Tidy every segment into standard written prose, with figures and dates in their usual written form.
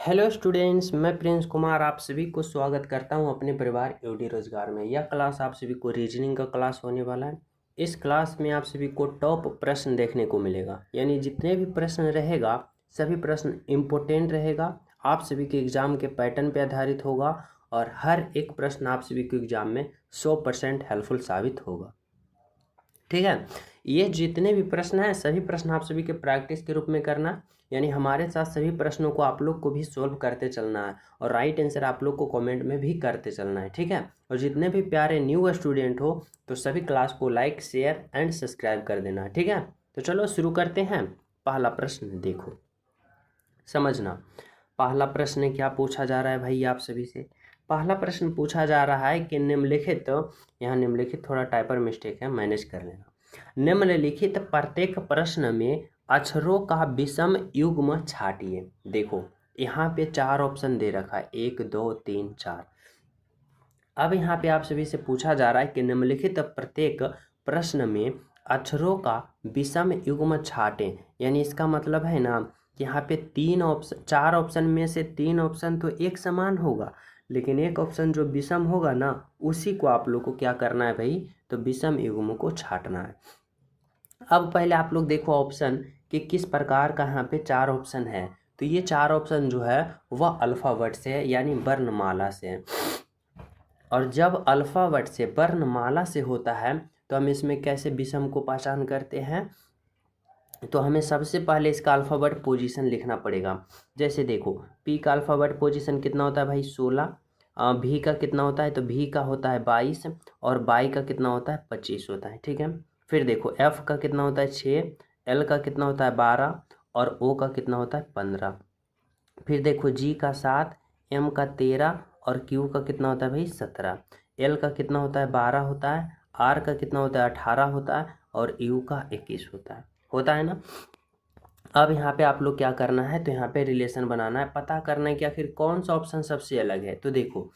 Hello students, मैं Prince Kumar आप सभी को स्वागत करता हूं अपने परिवार यूडी रोजगार में। यह क्लास आप सभी को रीजनिंग का क्लास होने वाला है। इस क्लास में आप सभी को टॉप प्रश्न देखने को मिलेगा, यानी जितने भी प्रश्न रहेगा सभी प्रश्न इम्पोर्टेंट रहेगा, आप सभी के एग्जाम के पैटर्न पे आधारित होगा और हर एक प्रश्न आप सभी को एग्जाम में 100% हेल्पफुल साबित होगा। ठीक है, ये जितने भी प्रश्न हैं सभी प्रश्न आप सभी के प्रैक्टिस के रूप में करना, यानी हमारे साथ सभी प्रश्नों को आप लोग को भी सोल्व करते चलना है और राइट आंसर आप लोग को कमेंट में भी करते चलना है। ठीक है, और जितने भी प्यारे न्यू स्टूडेंट हो तो सभी क्लास को लाइक शेयर एंड सब्सक्राइब कर देना। ठीक है, तो चलो शुरू करते हैं। पहला प्रश्न देखो, समझना। पहला प्रश्न क्या पूछा जा रहा है भाई आप सभी से? पहला प्रश्न पूछा जा रहा है कि निम्नलिखित, यहाँ निम्नलिखित थोड़ा टाइपर मिस्टेक है, मैनेज कर लेना। निम्नलिखित प्रत्येक प्रश्न में अक्षरों का विषम युग्म छाटिए। देखो यहाँ पे 4 ऑप्शन दे रखा है, 1 2 3 4। अब यहाँ पे आप सभी से पूछा जा रहा है कि निम्नलिखित प्रत्येक प्रश्न में अक्षरों का विषम युग्म छाटें, यानी इसका मतलब है ना कि यहाँ पे 4 ऑप्शन में से 3 ऑप्शन तो एक समान होगा, लेकिन एक ऑप्शन जो विषम होगा ना उसी को आप लोग को क्या करना है भाई, तो विषम युग्म को छाटना है। अब पहले आप लोग देखो ऑप्शन कि किस प्रकार का यहाँ पे 4 ऑप्शन है। तो ये 4 ऑप्शन जो है वह अल्फाबेट से है, यानी वर्णमाला से है। और जब अल्फाबेट से वर्णमाला से होता है तो हम इसमें कैसे विषम को पहचान करते हैं, तो हमें सबसे पहले इसका अल्फ़ाबेट पोजीशन लिखना पड़ेगा। जैसे देखो पी का अल्फ़ाबेट पोजीशन कितना होता है भाई 16, भी का कितना होता है, तो भी का होता है 22 और बाई का कितना होता है 25 होता है। ठीक है, फिर देखो एफ का कितना होता है 6, एल का कितना होता है 12 और ओ का कितना होता है 15। फिर देखो जी का 7, एम का 13 और क्यू का कितना होता है भाई 17। एल का कितना होता है 12 होता है, आर का कितना होता है 18 होता है और यू का 21 होता है ना। अब यहाँ पे आप लोग क्या करना है, तो यहाँ पे रिलेशन बनाना है, पता करना है कि आखिर कौन सा ऑप्शन सबसे अलग है। तो देखो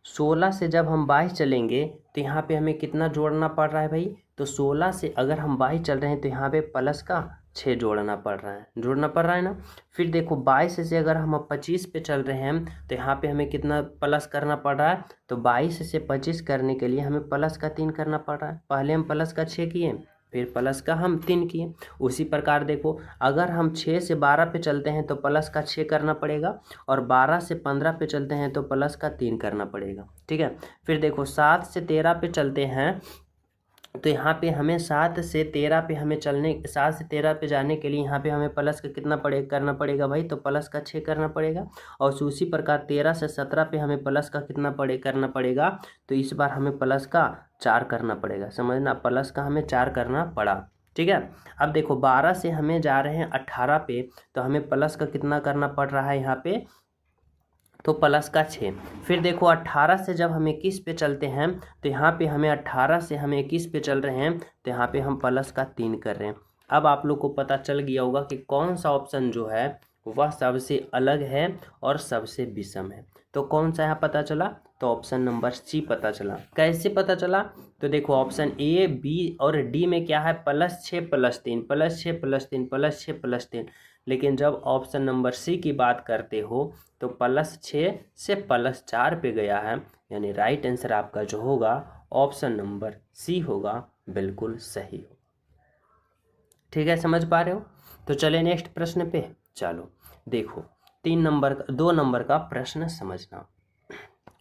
16 से जब हम 22 चलेंगे तो यहाँ पे हमें कितना जोड़ना पड़ रहा है भाई, तो 16 से अगर हम 22 चल रहे हैं तो यहाँ पे प्लस का 6 जोड़ना पड़ रहा है ना। फिर देखो 22 से अगर हम 25 पे चल रहे हैं तो यहाँ पे हमें कितना प्लस करना पड़ रहा है, तो 22 से 25 करने के लिए हमें प्लस का 3 करना पड़ रहा है। पहले हम प्लस का 6 किए, फिर प्लस का हम 3 किए। उसी प्रकार देखो अगर हम 6 से 12 पे चलते हैं तो प्लस का 6 करना पड़ेगा और 12 से 15 पे चलते हैं तो प्लस का 3 करना पड़ेगा। ठीक है, फिर देखो 7 से 13 पे चलते हैं तो यहाँ पे हमें 7 से 13 पे हमें 7 से 13 पे जाने के लिए यहाँ पे हमें प्लस का कितना करना पड़ेगा भाई, तो प्लस का 6 करना पड़ेगा। और उसी प्रकार 13 से 17 पे हमें प्लस का कितना करना पड़ेगा, तो इस बार हमें प्लस का 4 करना पड़ेगा। समझना, प्लस का हमें 4 करना पड़ा। ठीक है, अब देखो 12 से हमें जा रहे हैं 18 पे, तो हमें प्लस का कितना करना पड़ रहा है यहाँ पे, तो प्लस का 6। फिर देखो 18 से जब हम 21 पे चलते हैं तो यहाँ पे हमें 18 से हम 21 पे चल रहे हैं तो यहाँ पे हम प्लस का 3 कर रहे हैं। अब आप लोग को पता चल गया होगा कि कौन सा ऑप्शन जो है वह सबसे अलग है और सबसे विषम है। तो कौन सा यहाँ पता चला, तो ऑप्शन नंबर सी पता चला। कैसे पता चला, तो देखो ऑप्शन ए बी और डी में क्या है, +6 +3 +6 +3 +6 +3, लेकिन जब ऑप्शन नंबर सी की बात करते हो तो +6 से +4 पे गया है, यानी राइट आंसर आपका जो होगा ऑप्शन नंबर सी होगा, बिल्कुल सही हो। ठीक है, समझ पा रहे हो? तो चले नेक्स्ट प्रश्न पे। चलो देखो 2 नंबर का प्रश्न समझना।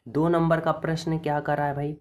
2 नंबर का प्रश्न क्या कर रहा है भाई,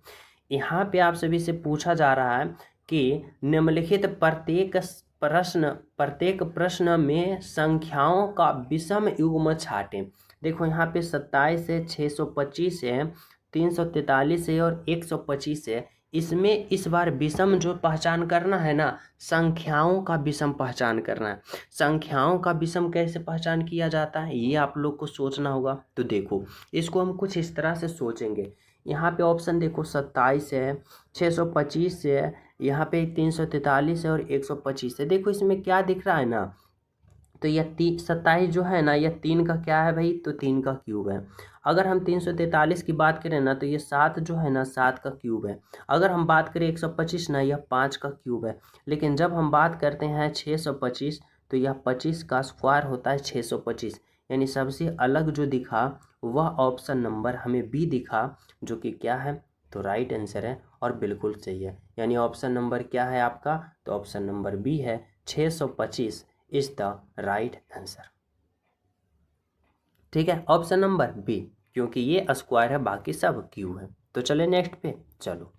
यहाँ पे आप सभी से पूछा जा रहा है कि निम्नलिखित प्रत्येक प्रश्न में संख्याओं का विषम युग्म छाटें। देखो यहाँ पे 27 है, 625 है, 343 है और 125 है। इसमें इस बार विषम जो पहचान करना है ना, संख्याओं का विषम पहचान करना है। संख्याओं का विषम कैसे पहचान किया जाता है ये आप लोग को सोचना होगा। तो देखो इसको हम कुछ इस तरह से सोचेंगे। यहाँ पे ऑप्शन देखो 27 है, 625 है, यहाँ पे 343 है और 125 है। देखो इसमें क्या दिख रहा है ना, तो यह 27 जो है ना, यह 3 का क्या है भाई, तो 3 का क्यूब है। अगर हम 343 की बात करें ना तो ये 7 जो है ना 7 का क्यूब है। अगर हम बात करें 125 ना, यह 5 का क्यूब है। लेकिन जब हम बात करते हैं 625 तो यह 25 का स्क्वायर होता है 625। यानी सबसे अलग जो दिखा वह ऑप्शन नंबर हमें बी दिखा, जो कि क्या है, तो राइट आंसर है और बिल्कुल सही है। यानी ऑप्शन नंबर क्या है आपका, तो ऑप्शन नंबर बी है, 625 इज द राइट आंसर। ठीक है, ऑप्शन नंबर बी, क्योंकि ये स्क्वायर है, बाकी सब क्यू है। तो चले नेक्स्ट पे। चलो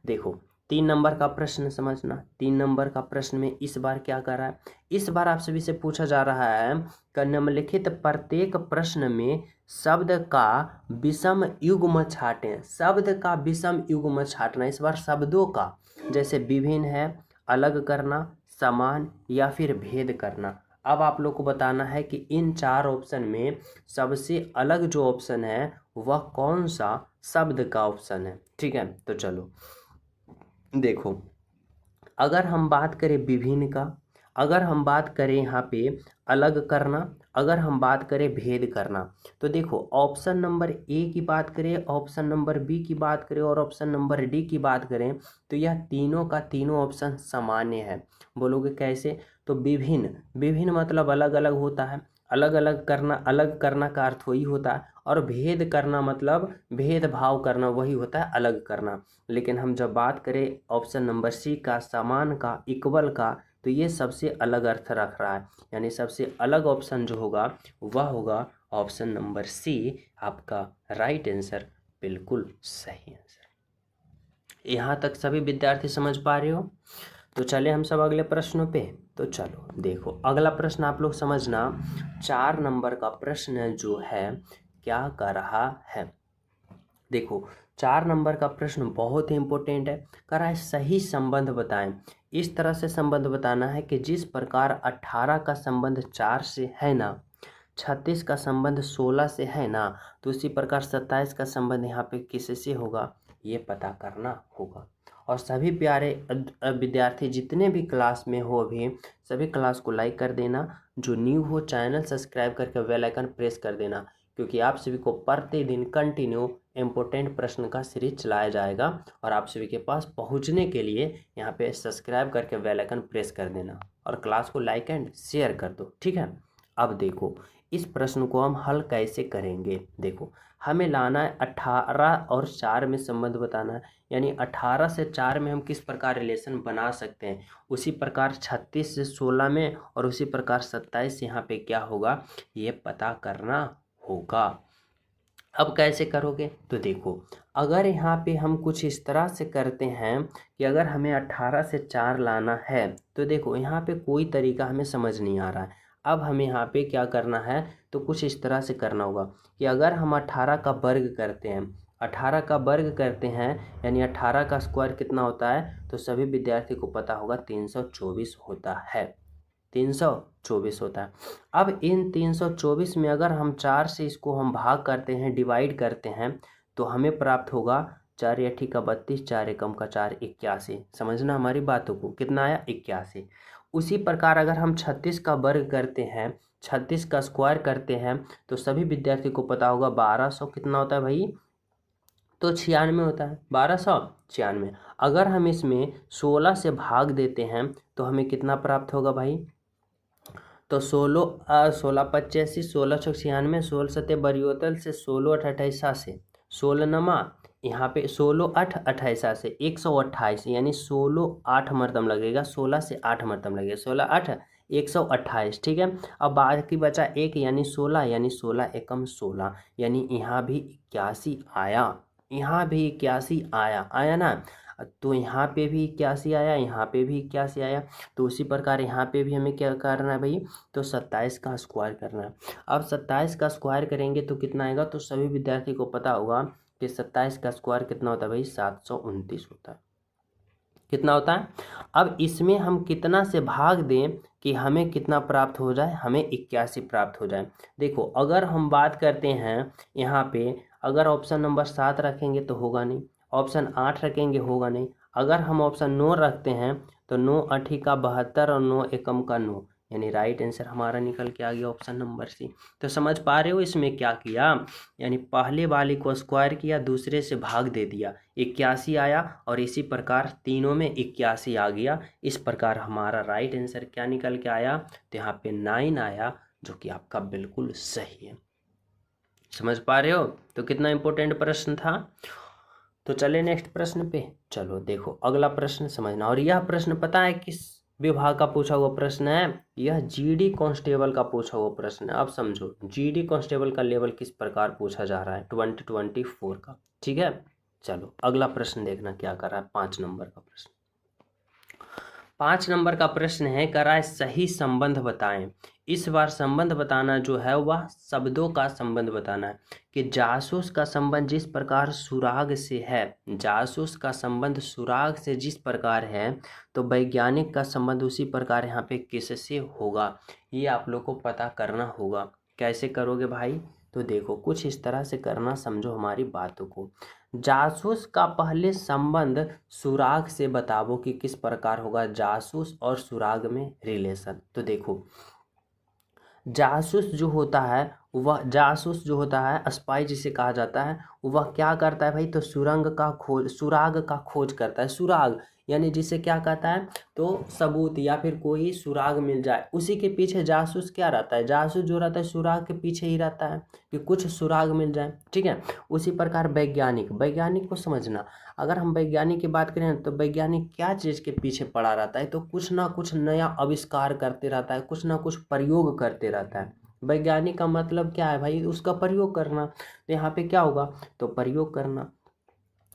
देखो 3 नंबर का प्रश्न समझना। 3 नंबर का प्रश्न में इस बार क्या कर रहा है, इस बार आप सभी से पूछा जा रहा है कि निम्नलिखित प्रत्येक प्रश्न में शब्द का विषम युग्म छाटें। शब्द का विषम युग्म छाटना, इस बार शब्दों का, जैसे विभिन्न है, अलग करना, समान या फिर भेद करना। अब आप लोग को बताना है कि इन 4 ऑप्शन में सबसे अलग जो ऑप्शन है वह कौन सा शब्द का ऑप्शन है। ठीक है, तो चलो देखो, अगर हम बात करें विभिन्न का, अगर हम बात करें यहाँ पे अलग करना, अगर हम बात करें भेद करना, तो देखो ऑप्शन नंबर ए की बात करें, ऑप्शन नंबर बी की बात करें और ऑप्शन नंबर डी की बात करें, तो यह तीनों का तीनों ऑप्शन सामान्य है। बोलोगे कैसे, तो विभिन्न, विभिन्न मतलब अलग अलग होता है, अलग अलग करना, अलग करना का अर्थ वही होता है, और भेद करना मतलब भेदभाव करना, वही होता है अलग करना। लेकिन हम जब बात करें ऑप्शन नंबर सी का, समान का, इक्वल का, तो ये सबसे अलग अर्थ रख रहा है। यानी सबसे अलग ऑप्शन जो होगा वह होगा ऑप्शन नंबर सी, आपका राइट आंसर, बिल्कुल सही आंसर। यहाँ तक सभी विद्यार्थी समझ पा रहे हो? तो चले हम सब अगले प्रश्नों पे। तो चलो देखो अगला प्रश्न आप लोग समझना। 4 नंबर का प्रश्न जो है क्या कर रहा है, देखो 4 नंबर का प्रश्न बहुत ही इंपॉर्टेंट है। कह रहा है सही संबंध बताएं। इस तरह से संबंध बताना है कि जिस प्रकार 18 का संबंध 4 से है ना, 36 का संबंध 16 से है ना, तो उसी प्रकार 27 का संबंध यहाँ पे किससे होगा, ये पता करना होगा। और सभी प्यारे विद्यार्थी जितने भी क्लास में हो अभी, सभी क्लास को लाइक कर देना। जो न्यू हो चैनल सब्सक्राइब करके बेल आइकन प्रेस कर देना, क्योंकि आप सभी को प्रतिदिन कंटिन्यू इम्पोर्टेंट प्रश्न का सीरीज चलाया जाएगा। और आप सभी के पास पहुंचने के लिए यहाँ पे सब्सक्राइब करके बेल आइकन प्रेस कर देना और क्लास को लाइक एंड शेयर कर दो। ठीक है, अब देखो इस प्रश्न को हम हल कैसे करेंगे। देखो हमें लाना है 18 और 4 में संबंध बताना है, यानी 18 से 4 में हम किस प्रकार रिलेशन बना सकते हैं, उसी प्रकार 36 से 16 में और उसी प्रकार 27 यहाँ पे क्या होगा ये पता करना होगा। अब कैसे करोगे, तो देखो अगर यहाँ पे हम कुछ इस तरह से करते हैं कि अगर हमें 18 से 4 लाना है, तो देखो यहाँ पे कोई तरीका हमें समझ नहीं आ रहा है। अब हमें यहाँ पे क्या करना है, तो कुछ इस तरह से करना होगा कि अगर हम 18 का वर्ग करते हैं, 18 का वर्ग करते हैं यानी 18 का स्क्वायर कितना होता है, तो सभी विद्यार्थी को पता होगा 324 होता है, 324 होता है। अब इन 324 में अगर हम 4 से इसको हम भाग करते हैं, डिवाइड करते हैं, तो हमें प्राप्त होगा 4 या ठीक का 32, 4 एकम का 4, 81। समझना हमारी बातों को, कितना आया 81। उसी प्रकार अगर हम 36 का वर्ग करते हैं, 36 का स्क्वायर करते हैं, तो सभी विद्यार्थी को पता होगा 1200 कितना होता है भाई, तो 96 होता है, 1296। अगर हम इसमें 16 से भाग देते हैं तो हमें कितना प्राप्त होगा भाई, तो 16 85, 1696, 16 सत्य बरियोतल से 16 8 28 से 16 नमा, यहाँ पे 16 8 28 से 128, यानी 16 8 मरतम लगेगा, 16 से 8 मरतम लगेगा, 16 8 128। ठीक है, अब बाकी बचा एक, यानी 16, यानी 16 एकम 16, यानी यहाँ भी 81 आया, यहाँ भी 81 आया, आया ना। तो यहाँ पे भी 81 आया, यहाँ पे भी 81 आया। तो उसी प्रकार यहाँ पे भी हमें क्या करना है भाई, तो 27 का स्क्वायर करना है। अब 27 का स्क्वायर करेंगे तो कितना आएगा, तो सभी विद्यार्थी को पता होगा कि 27 का स्क्वायर कितना होता है भाई, 729 होता है। कितना होता है, अब इसमें हम कितना से भाग दें कि हमें कितना प्राप्त हो जाए, हमें 81 प्राप्त हो जाए। देखो अगर हम बात करते हैं यहाँ पे, अगर ऑप्शन नंबर 7 रखेंगे तो होगा नहीं, ऑप्शन 8 रखेंगे होगा नहीं, अगर हम ऑप्शन 9 रखते हैं तो 9 8 का 72 और 9 एकम का 9, यानी राइट आंसर हमारा निकल के आ गया ऑप्शन नंबर सी। तो समझ पा रहे हो इसमें क्या किया, यानी पहले वाले को स्क्वायर किया, दूसरे से भाग दे दिया, 81 आया, और इसी प्रकार तीनों में 81 आ गया। इस प्रकार हमारा राइट आंसर क्या निकल के आया, तो यहाँ पे 9 आया, जो कि आपका बिल्कुल सही है। समझ पा रहे हो, तो कितना इंपॉर्टेंट प्रश्न था। तो चले नेक्स्ट प्रश्न पे। चलो देखो अगला प्रश्न समझना, और यह प्रश्न पता है किस विभाग का पूछा हुआ प्रश्न है, यह जीडी कांस्टेबल का पूछा हुआ प्रश्न है। अब समझो जीडी कांस्टेबल का लेवल किस प्रकार पूछा जा रहा है 2024 का, ठीक है। चलो अगला प्रश्न देखना क्या कर रहा है, 5 नंबर का प्रश्न। 5 नंबर का प्रश्न है, कराए सही संबंध बताएं। इस बार संबंध बताना जो है वह शब्दों का संबंध बताना है, कि जासूस का संबंध जिस प्रकार सुराग से है, जासूस का संबंध सुराग से जिस प्रकार है, तो वैज्ञानिक का संबंध उसी प्रकार यहाँ पे किससे होगा, ये आप लोग को पता करना होगा। कैसे करोगे भाई, तो देखो कुछ इस तरह से करना, समझो हमारी बातों को। जासूस का पहले संबंध सुराग से बताओ कि किस प्रकार होगा जासूस और सुराग में रिलेशन। तो देखो जासूस जो होता है, वह जासूस जो होता है स्पाई जिसे कहा जाता है, वह क्या करता है भाई, तो सुराग का खोज करता है। सुराग यानी जिसे क्या कहता है, तो सबूत या फिर कोई सुराग मिल जाए, उसी के पीछे जासूस क्या रहता है, जासूस जो रहता है सुराग के पीछे ही रहता है कि कुछ सुराग मिल जाए, ठीक है। उसी प्रकार वैज्ञानिक को समझना, अगर हम वैज्ञानिक की बात करें तो वैज्ञानिक क्या चीज़ के पीछे पड़ा रहता है, तो कुछ ना कुछ नया आविष्कार करते रहता है, कुछ ना कुछ प्रयोग करते रहता है। वैज्ञानिक का मतलब क्या है भाई, उसका प्रयोग करना। तो यहाँ पे क्या होगा, तो प्रयोग करना,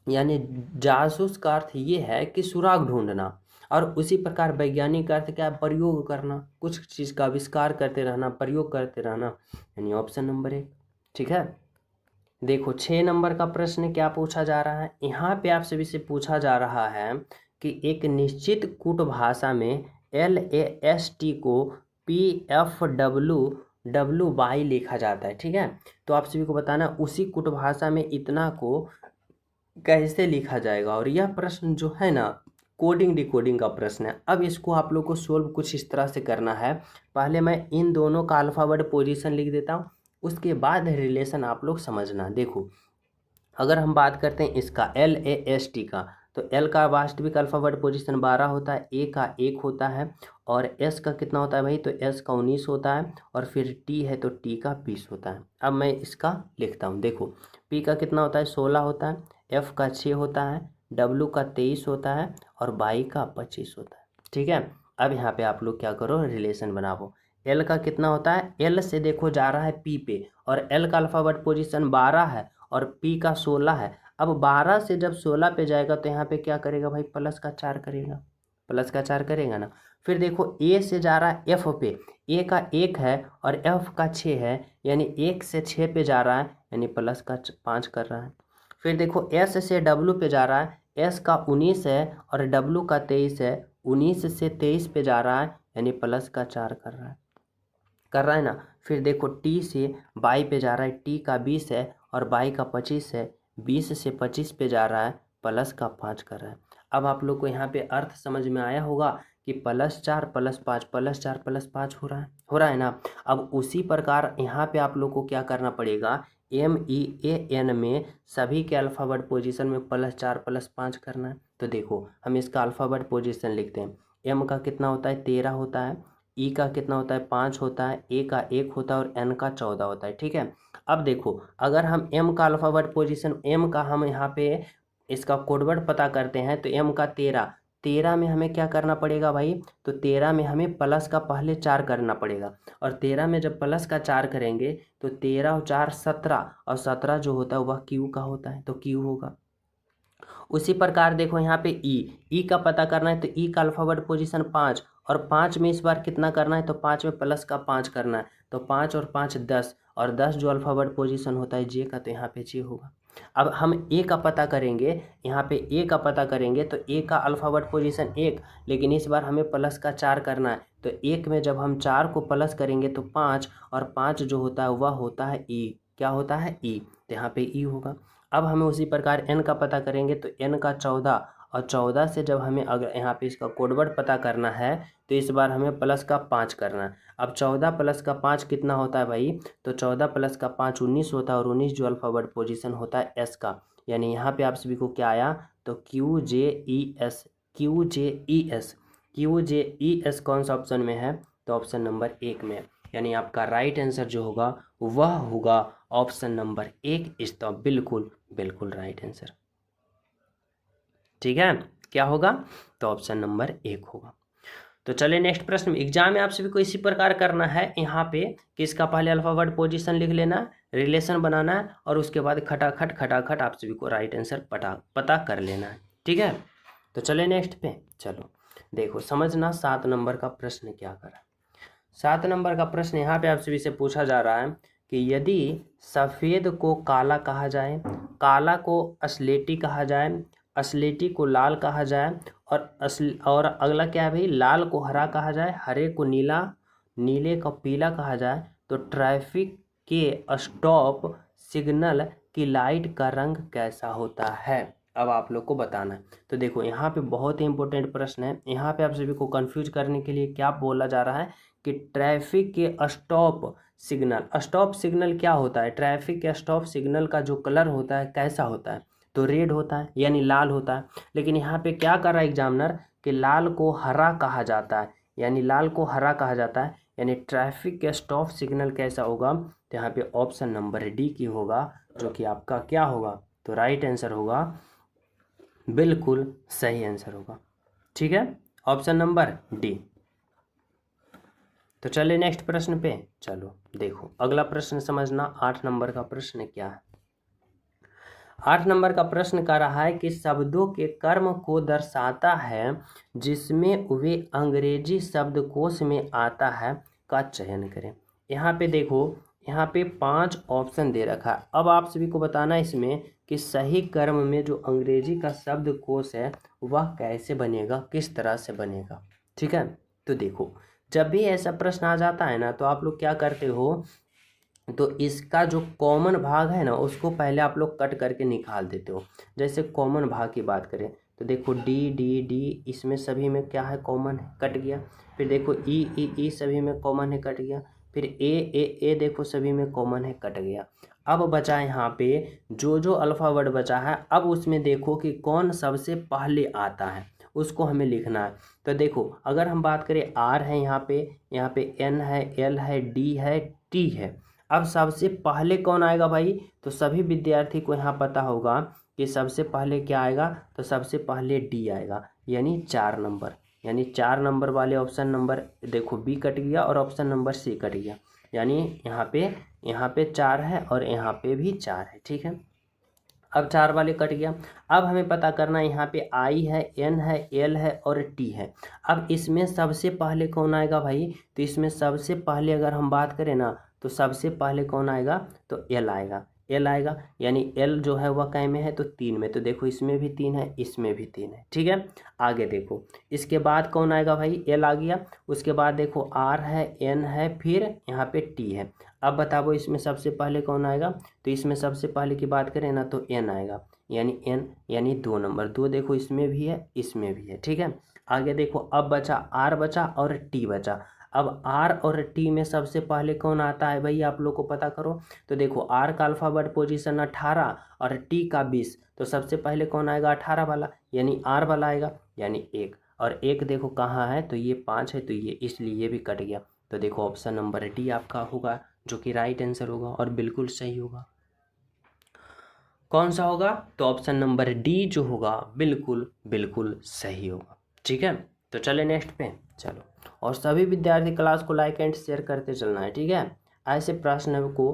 यानी जासूस का अर्थ ये है कि सुराग ढूंढना, और उसी प्रकार वैज्ञानिक का अर्थ क्या है, प्रयोग करना, कुछ चीज़ का आविष्कार करते रहना, प्रयोग करते रहना, यानी ऑप्शन नंबर 1, ठीक है। देखो 6 नंबर का प्रश्न क्या पूछा जा रहा है, यहाँ पे आप सभी से पूछा जा रहा है कि एक निश्चित कूट भाषा में LAST को PFWY लिखा जाता है, ठीक है। तो आप सभी को बताना उसी कूट भाषा में इतना को कैसे लिखा जाएगा, और यह प्रश्न जो है ना कोडिंग डिकोडिंग का प्रश्न है। अब इसको आप लोग को सोल्व कुछ इस तरह से करना है, पहले मैं इन दोनों का अल्फ़ाबेट पोजीशन लिख देता हूँ, उसके बाद रिलेशन आप लोग समझना। देखो अगर हम बात करते हैं इसका LAST का, तो L का वास्तविक अल्फ़ाबेट पोजीशन 12 होता है, A का 1 होता है, और S का कितना होता है भाई, तो S का 19 होता है, और फिर T है तो T का 20 होता है। अब मैं इसका लिखता हूँ, देखो P का कितना होता है, 16 होता है, F का 6 होता है, W का 23 होता है, और Y का 25 होता है, ठीक है। अब यहाँ पे आप लोग क्या करो, रिलेशन बनाओ। L का कितना होता है, L से देखो जा रहा है P पे, और L का अल्फ़ाबेट पोजीशन 12 है, और P का 16 है। अब 12 से जब 16 पे जाएगा तो यहाँ पे क्या करेगा भाई, प्लस का 4 करेगा, प्लस का 4 करेगा ना। फिर देखो A से जा रहा है F पे, A का 1 है और F का 6 है, यानी 1 से 6 पे जा रहा है, यानी प्लस का 5 कर रहा है। फिर देखो S से W पे जा रहा है, S का 19 है और W का 23 है, 19 से 23 पे जा रहा है, यानी प्लस का 4 कर रहा है ना। फिर देखो T से Y पे जा रहा है, T का 20 है और Y का 25 है, 20 से 25 पे जा रहा है, प्लस का 5 कर रहा है। अब आप लोग को यहाँ पे अर्थ समझ में आया होगा कि +4 +5 +4 +5 हो रहा है ना। अब उसी प्रकार यहाँ पे आप लोग को क्या करना पड़ेगा, MEAN में सभी के अल्फ़ाबेट पोजीशन में +4 +5 करना है। तो देखो हम इसका अल्फ़ाबेट पोजीशन लिखते हैं। M का कितना होता है, 13 होता है, E का कितना होता है, 5 होता है, A का 1 होता है, और N का 14 होता है, ठीक है। अब देखो अगर हम M का अल्फ़ाबेट पोजीशन, M का हम यहाँ पे इसका कोडवर्ड पता करते हैं, तो M का 13 में हमें क्या करना पड़ेगा भाई, तो 13 में हमें प्लस का पहले 4 करना पड़ेगा, और 13 में जब प्लस का 4 करेंगे तो 13 और 4 17, और 17 जो होता है वह Q का होता है, तो Q होगा। उसी प्रकार देखो यहाँ पे ई का पता करना है, तो ई का अल्फ़ाबेट पोजीशन 5, और 5 में इस बार कितना करना है, तो 5 में प्लस का 5 करना है, तो 5 और 5 10, और 10 जो अल्फ़ाबेट पोजीशन होता है जे का, तो यहाँ पे जे होगा। अब हम ए का पता करेंगे, यहाँ पे ए का पता करेंगे, तो ए का अल्फ़ाबेट पोजीशन 1, लेकिन इस बार हमें प्लस का 4 करना है, तो 1 में जब हम 4 को प्लस करेंगे तो 5, और 5 जो होता है वह होता है ई, क्या होता है ई, तो यहाँ पे ई होगा। अब हमें उसी प्रकार n का पता करेंगे, तो n का 14 और 14 से जब हमें अगर यहाँ पे इसका कोडवर्ड पता करना है तो इस बार हमें प्लस का 5 करना है। अब 14 प्लस का 5 कितना होता है भाई, तो 14 प्लस का 5 19 होता है, और 19 जो अल्फ़ाबेट पोजीशन होता है एस का, यानी यहाँ पे आप सभी को क्या आया, तो QJES, QJES, QJES कौन सा ऑप्शन में है, तो ऑप्शन नंबर 1 में। यानी आपका राइट आंसर जो होगा वह होगा ऑप्शन नंबर 1 स्टॉप। बिल्कुल बिल्कुल राइट आंसर, ठीक है, क्या होगा, तो ऑप्शन नंबर 1 होगा। तो चलिए नेक्स्ट प्रश्न। एग्जाम में आप सभी को इसी प्रकार करना है, यहाँ पे कि इसका पहले अल्फाबेट पोजीशन लिख लेना, रिलेशन बनाना है, और उसके बाद खटाखट आप सभी को राइट आंसर पता कर लेना है, ठीक है। तो चलिए नेक्स्ट पे, चलो देखो समझना 7 नंबर का प्रश्न क्या करा। 7 नंबर का प्रश्न यहाँ पे आप सभी से पूछा जा रहा है कि यदि सफ़ेद को काला कहा जाए, काला को अस्लेटी कहा जाए, अस्लेटी को लाल कहा जाए, और अगला क्या है भाई, लाल को हरा कहा जाए, हरे को नीला, नीले को पीला कहा जाए, तो ट्रैफिक के स्टॉप सिग्नल की लाइट का रंग कैसा होता है। अब आप लोग को बताना है। तो देखो यहाँ पे बहुत ही इंपॉर्टेंट प्रश्न है। यहाँ पे आप सभी को कंफ्यूज करने के लिए क्या बोला जा रहा है कि ट्रैफिक के स्टॉप सिग्नल क्या होता है, ट्रैफिक के स्टॉप सिग्नल का जो कलर होता है कैसा होता है, तो रेड होता है, यानी लाल होता है। लेकिन यहाँ पे क्या कर रहा है एग्जामिनर कि लाल को हरा कहा जाता है, यानी लाल को हरा कहा जाता है, यानी ट्रैफिक के स्टॉप सिग्नल कैसा होगा, तो यहाँ पे ऑप्शन नंबर डी की होगा, जो कि आपका क्या होगा, तो राइट आंसर होगा, बिल्कुल सही आंसर होगा, ठीक है, ऑप्शन नंबर डी। तो चलिए नेक्स्ट प्रश्न पे, चलो देखो अगला प्रश्न समझना। 8 नंबर का प्रश्न क्या है। 8 नंबर का प्रश्न कर रहा है कि शब्दों के कर्म को दर्शाता है जिसमें वे अंग्रेजी शब्दकोश में आता है का चयन करें। यहाँ पे देखो, यहाँ पे 5 ऑप्शन दे रखा है। अब आप सभी को बताना है इसमें कि सही कर्म में जो अंग्रेजी का शब्दकोश है वह कैसे बनेगा, किस तरह से बनेगा, ठीक है। तो देखो जब भी ऐसा प्रश्न आ जाता है ना, तो आप लोग क्या करते हो, तो इसका जो कॉमन भाग है ना उसको पहले आप लोग कट करके निकाल देते हो। जैसे कॉमन भाग की बात करें तो देखो डी डी डी इसमें सभी में क्या है, कॉमन है, कट गया। फिर देखो ई सभी में कॉमन है, कट गया। फिर ए देखो सभी में कॉमन है, कट गया। अब बचा यहाँ पे जो अल्फ़ाबेट बचा है, अब उसमें देखो कि कौन सबसे पहले आता है, उसको हमें लिखना है। तो देखो अगर हम बात करें आर है, यहाँ पे एन है, एल है, डी है, टी है। अब सबसे पहले कौन आएगा भाई, तो सभी विद्यार्थी को यहाँ पता होगा कि सबसे पहले क्या आएगा, तो सबसे पहले डी आएगा, यानी 4 नंबर, यानी 4 नंबर वाले ऑप्शन नंबर देखो बी कट गया और ऑप्शन नंबर सी कट गया, यानी यहाँ पे 4 है और यहाँ पे भी 4 है, ठीक है। अब 4 वाले कट गया। अब हमें पता करना है, यहाँ पे आई है, एन है, एल है और टी है। अब इसमें सबसे पहले कौन आएगा भाई, तो इसमें सबसे पहले अगर हम बात करें ना, तो सबसे पहले कौन आएगा, तो एल आएगा, एल आएगा, यानी एल जो है वह कै में है, तो 3 में। तो देखो इसमें भी 3 है, इसमें भी 3 है, ठीक है। आगे देखो इसके बाद कौन आएगा भाई, एल आ गया। उसके बाद देखो आर है, एन है, फिर यहाँ पे टी है। अब बताओ इसमें सबसे पहले कौन आएगा, तो इसमें सबसे पहले की बात करें ना तो एन आएगा, यानी एन, यानी 2 नंबर, 2 देखो इसमें भी है, इसमें भी है, ठीक है। आगे देखो अब बचा आर बचा और टी बचा। अब आर और टी में सबसे पहले कौन आता है भाई, आप लोग को पता करो। तो देखो आर का अल्फ़ाबेट पोजीशन 18 और टी का 20, तो सबसे पहले कौन आएगा, 18 वाला, यानी आर वाला आएगा, यानी 1। और 1 देखो कहाँ है, तो ये 5 है, तो ये इसलिए ये भी कट गया। तो देखो ऑप्शन नंबर डी आपका होगा, जो कि राइट आंसर होगा और बिल्कुल सही होगा। कौन सा होगा, तो ऑप्शन नंबर डी जो होगा बिल्कुल बिल्कुल सही होगा, ठीक है। तो चले नेक्स्ट पे, चलो। और सभी विद्यार्थी क्लास को लाइक एंड शेयर करते चलना है, ठीक है। ऐसे प्रश्न को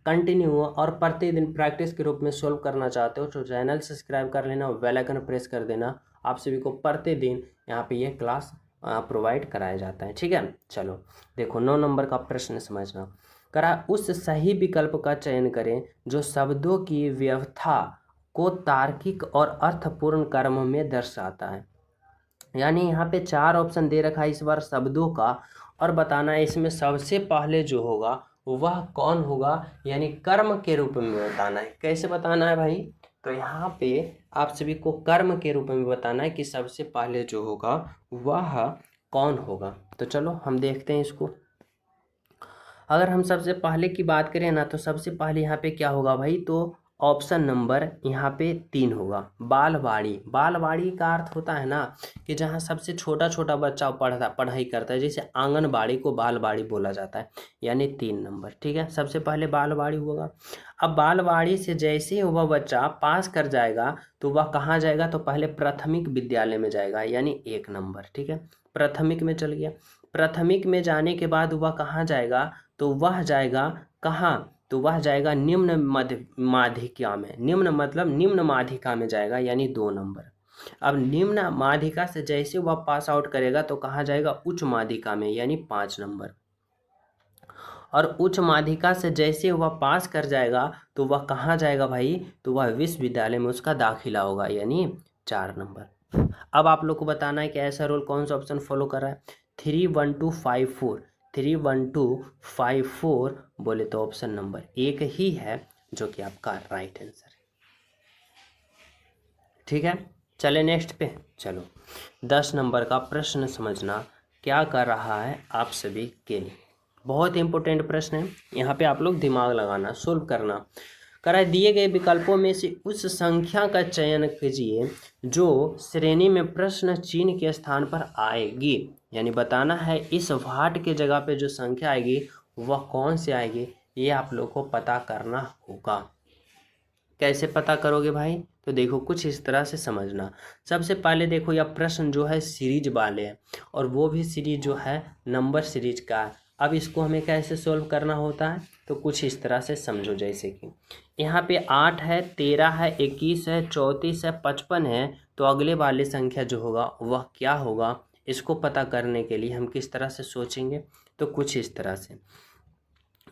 कंटिन्यू और प्रतिदिन प्रैक्टिस के रूप में सोल्व करना चाहते हो तो चैनल सब्सक्राइब कर लेना और बेल आइकन प्रेस कर देना। आप सभी को प्रतिदिन यहाँ पे ये क्लास प्रोवाइड कराया जाता है, ठीक है। चलो देखो 9 नंबर का प्रश्न समझना। करा उस सही विकल्प का चयन करें जो शब्दों की व्यवस्था को तार्किक और अर्थपूर्ण क्रम में दर्शाता है। यानी यहाँ पे 4 ऑप्शन दे रखा है इस बार शब्दों का, और बताना है इसमें सबसे पहले जो होगा वह कौन होगा, यानी कर्म के रूप में बताना है। कैसे बताना है भाई, तो यहाँ पे आप सभी को कर्म के रूप में बताना है कि सबसे पहले जो होगा वह कौन होगा। तो चलो हम देखते हैं इसको। अगर हम सबसे पहले की बात करें ना, तो सबसे पहले यहाँ पे क्या होगा भाई, तो ऑप्शन नंबर यहाँ पे 3 होगा, बालवाड़ी। बालवाड़ी का अर्थ होता है ना कि जहाँ सबसे छोटा छोटा बच्चा पढ़ाई करता है, जैसे आंगनबाड़ी को बालवाड़ी बोला जाता है, यानी 3 नंबर। ठीक है, सबसे पहले बालवाड़ी होगा। अब बालवाड़ी से जैसे ही वह बच्चा पास कर जाएगा तो वह कहाँ जाएगा, तो पहले प्राथमिक विद्यालय में जाएगा, यानी 1 नंबर। ठीक है, प्राथमिक में चल गया। प्राथमिक में जाने के बाद वह कहाँ जाएगा, तो वह जाएगा कहाँ, तो वह जाएगा निम्न माध्यिका में। निम्न मतलब निम्न माध्यिका में जाएगा, यानी 2 नंबर। अब निम्न माध्यिका से जैसे वह पास आउट करेगा तो कहाँ जाएगा, उच्च माध्यिका में, यानी 5 नंबर। और उच्च माध्यिका से जैसे वह पास कर जाएगा तो वह कहाँ जाएगा भाई, तो वह विश्वविद्यालय में उसका दाखिला होगा, यानी 4 नंबर। अब आप लोग को बताना है कि ऐसा रूल कौन सा ऑप्शन फॉलो कर रहा है। 31254 31254 बोले तो ऑप्शन नंबर 1 ही है जो कि आपका राइट आंसर है। ठीक है, चले नेक्स्ट पे। चलो 10 नंबर का प्रश्न समझना क्या कर रहा है आप सभी के लिए। बहुत इंपॉर्टेंट प्रश्न है, यहाँ पे आप लोग दिमाग लगाना, सोल्व करना। कराए दिए गए विकल्पों में से उस संख्या का चयन कीजिए जो श्रेणी में प्रश्न चिन्ह के स्थान पर आएगी। यानी बताना है इस वाट के जगह पे जो संख्या आएगी वह कौन सी आएगी, ये आप लोग को पता करना होगा। कैसे पता करोगे भाई, तो देखो कुछ इस तरह से समझना। सबसे पहले देखो यह प्रश्न जो है सीरीज वाले हैं, और वो भी सीरीज जो है नंबर सीरीज का है। अब इसको हमें कैसे सोल्व करना होता है, तो कुछ इस तरह से समझो। जैसे कि यहाँ पे 8 है, 13 है, 21 है, 34 है, 55 है, तो अगले वाले संख्या जो होगा वह क्या होगा, इसको पता करने के लिए हम किस तरह से सोचेंगे, तो कुछ इस तरह से।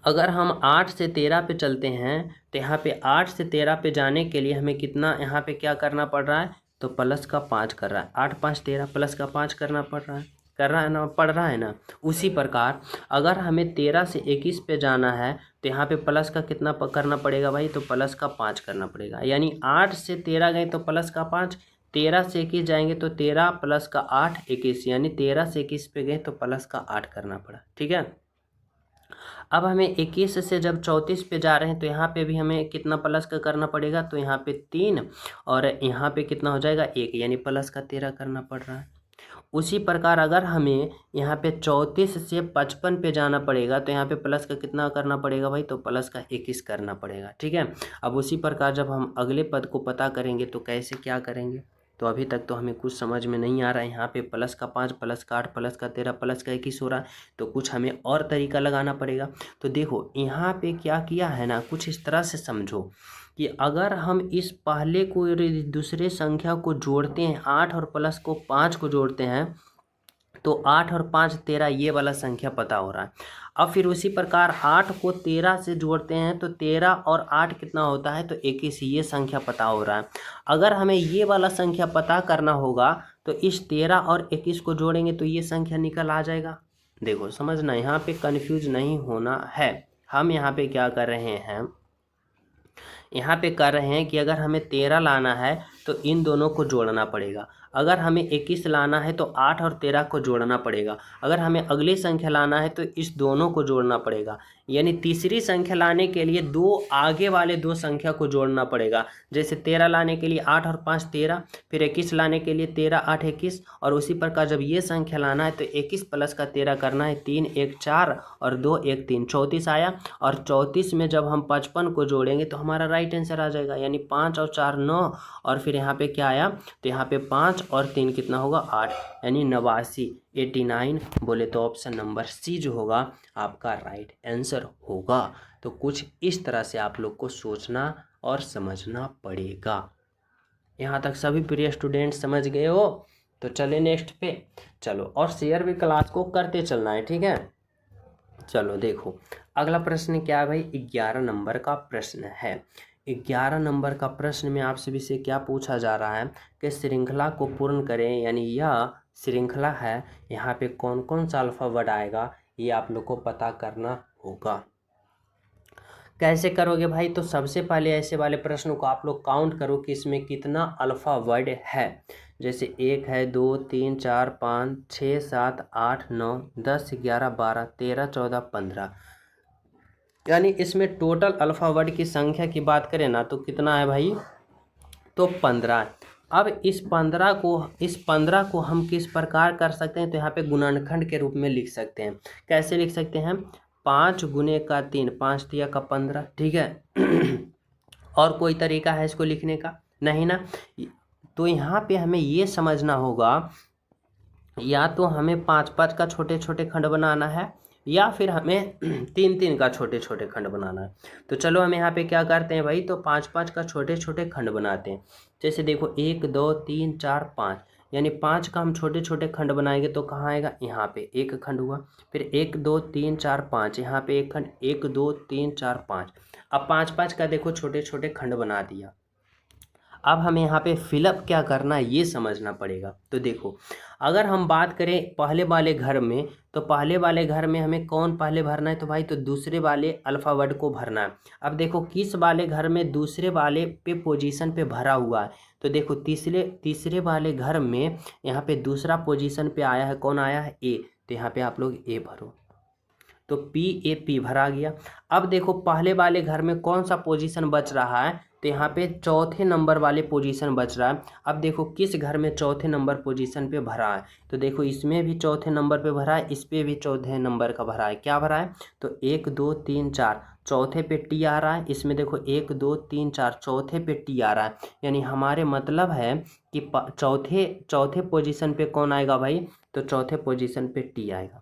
अगर हम 8 से 13 पे चलते हैं तो यहाँ पे 8 से 13 पे जाने के लिए हमें कितना यहाँ पे क्या करना पड़ रहा है, तो प्लस का 5 कर रहा है। 8 5 13 प्लस का 5 करना पड़ रहा है, पड़ रहा है ना। उसी प्रकार अगर हमें 13 से 21 पे जाना है तो यहाँ पे प्लस का कितना करना पड़ेगा भाई, तो प्लस का 5 करना पड़ेगा। यानी 8 से 13 गए तो प्लस का 5, 13 से 21 जाएंगे तो 13 प्लस का 8 21, यानी 13 से 21 पे गए तो प्लस का 8 करना पड़ा। ठीक है, अब हमें 21 से जब 34 पे जा रहे हैं तो यहाँ पे भी हमें कितना प्लस का करना पड़ेगा, तो यहाँ पे 3 और यहाँ पे कितना हो जाएगा 1, यानी प्लस का 13 करना पड़ रहा है। उसी प्रकार अगर हमें यहाँ पे 34 से 55 पे जाना पड़ेगा तो यहाँ पे प्लस का कितना करना पड़ेगा भाई, तो प्लस का 21 करना पड़ेगा। ठीक है, अब उसी प्रकार जब हम अगले पद को पता करेंगे तो कैसे क्या करेंगे, तो अभी तक तो हमें कुछ समझ में नहीं आ रहा है। यहाँ पे प्लस का 5 प्लस का 8 प्लस का 13 प्लस का 21 हो रहा है, तो कुछ हमें और तरीका लगाना पड़ेगा। तो देखो यहाँ पे क्या किया है ना, कुछ इस तरह से समझो कि अगर हम इस पहले को दूसरे संख्या को जोड़ते हैं, 8 और प्लस को 5 को जोड़ते हैं तो 8 और 5 13, ये वाला संख्या पता हो रहा है। अब फिर उसी प्रकार 8 को 13 से जोड़ते हैं तो 13 और 8 कितना होता है, तो 21, ये संख्या पता हो रहा है। अगर हमें ये वाला संख्या पता करना होगा तो इस 13 और 21 को जोड़ेंगे तो ये संख्या निकल आ जाएगा। देखो समझना, यहाँ पे कंफ्यूज नहीं होना है। हम यहाँ पे क्या कर रहे हैं, यहाँ पे कर रहे हैं कि अगर हमें 13 लाना है तो इन दोनों को जोड़ना पड़ेगा। अगर हमें 21 लाना है तो 8 और 13 को जोड़ना पड़ेगा। अगर हमें अगली संख्या लाना है तो इस दोनों को जोड़ना पड़ेगा। यानी तीसरी संख्या लाने के लिए आगे वाले दो संख्या को जोड़ना पड़ेगा। जैसे 13 लाने के लिए 8 और 5 13, फिर 21 लाने के लिए 13 8 21, और उसी प्रकार जब ये संख्या लाना है तो 21 प्लस का 13 करना है, 3 1 4 और 2 1 3, 34 आया। और 34 में जब हम 55 को जोड़ेंगे तो हमारा राइट आंसर आ जाएगा। यानी 5 और 4 9, और फिर यहाँ पे क्या आया, तो यहाँ पे 5 और 3 कितना होगा 8, यानी 89 89। बोले तो ऑप्शन नंबर सी जो होगा आपका राइट आंसर होगा। तो कुछ इस तरह से आप लोग को सोचना और समझना पड़ेगा। यहाँ तक सभी प्रिय स्टूडेंट समझ गए हो, तो चले नेक्स्ट पे। चलो, और शेयर भी क्लास को करते चलना है, ठीक है। चलो देखो अगला प्रश्न क्या है भाई, 11 नंबर का प्रश्न है। 11 नंबर का प्रश्न में आप सभी से क्या पूछा जा रहा है कि श्रृंखला को पूर्ण करें, यानी यह श्रृंखला है, यहाँ पे कौन कौन सा अल्फाबेट आएगा ये आप लोग को पता करना होगा। कैसे करोगे भाई? तो सबसे पहले ऐसे वाले प्रश्नों को आप लोग काउंट करो कि इसमें कितना अल्फ़ा वर्ड है। जैसे 1 है, 2, 3, 4, 5, 6, 7, 8, 9, 10, 11, 12, 13, 14, 15, यानी इसमें टोटल अल्फ़ा वर्ड की संख्या की बात करें ना तो कितना है भाई? तो 15 है। अब इस 15 को हम किस प्रकार कर सकते हैं? तो यहाँ पे गुणनखंड के रूप में लिख सकते हैं। कैसे लिख सकते हैं? 5 गुने का 3, 5 तिया का 15, ठीक है। और कोई तरीका है इसको लिखने का? नहीं ना। तो यहाँ पे हमें ये समझना होगा, या तो हमें 5-5 का छोटे छोटे खंड बनाना है, या फिर हमें 3-3 का छोटे छोटे खंड बनाना है। तो चलो हम यहाँ पे क्या करते हैं भाई? तो 5-5 का छोटे छोटे खंड बनाते हैं। जैसे देखो 1, 2, 3, 4, 5, यानी 5 का हम छोटे छोटे खंड बनाएंगे तो कहाँ आएगा? यहाँ पे एक खंड हुआ। फिर 1, 2, 3, 4, 5, यहाँ पे एक खंड, 1, 2, 3, 4, 5। अब 5-5 का देखो छोटे छोटे खंड बना दिया। अब हमें यहाँ पे फिलअप क्या करना है ये समझना पड़ेगा। तो देखो, अगर हम बात करें पहले वाले घर में, तो पहले वाले घर में हमें कौन पहले भरना है? तो भाई तो दूसरे वाले अल्फ़ा वर्ड को भरना है। अब देखो किस वाले घर में दूसरे वाले पे पोजीशन पे भरा हुआ है? तो देखो तीसरे वाले घर में यहाँ पे दूसरा पोजीशन पे आया है, कौन आया है? ए। तो यहाँ पे आप लोग ए भरो, तो पी भरा गया। अब देखो पहले वाले घर में कौन सा पोजीशन बच रहा है? तो यहाँ पे चौथे नंबर वाले पोजीशन बच रहा है। अब देखो किस घर में चौथे नंबर पोजीशन पे भरा है? तो देखो इसमें भी चौथे नंबर पे भरा है, इस पे भी चौथे नंबर का भरा है। क्या भरा है? तो 1, 2, 3, 4, चौथे पे टी आ रहा है। इसमें देखो 1, 2, 3, 4, चौथे पे टी आ रहा है। यानी हमारे मतलब है कि चौथे पोजीशन पे कौन आएगा भाई? तो चौथे पोजीशन पे टी आएगा।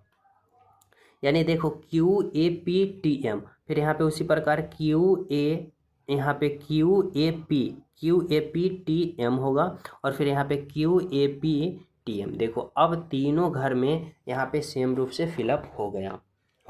यानी देखो QAPTM, फिर यहाँ पे उसी प्रकार यहाँ पे QAPTM होगा, और फिर यहाँ पे QAPTM। देखो अब तीनों घर में यहाँ पे सेम रूप से फिलअप हो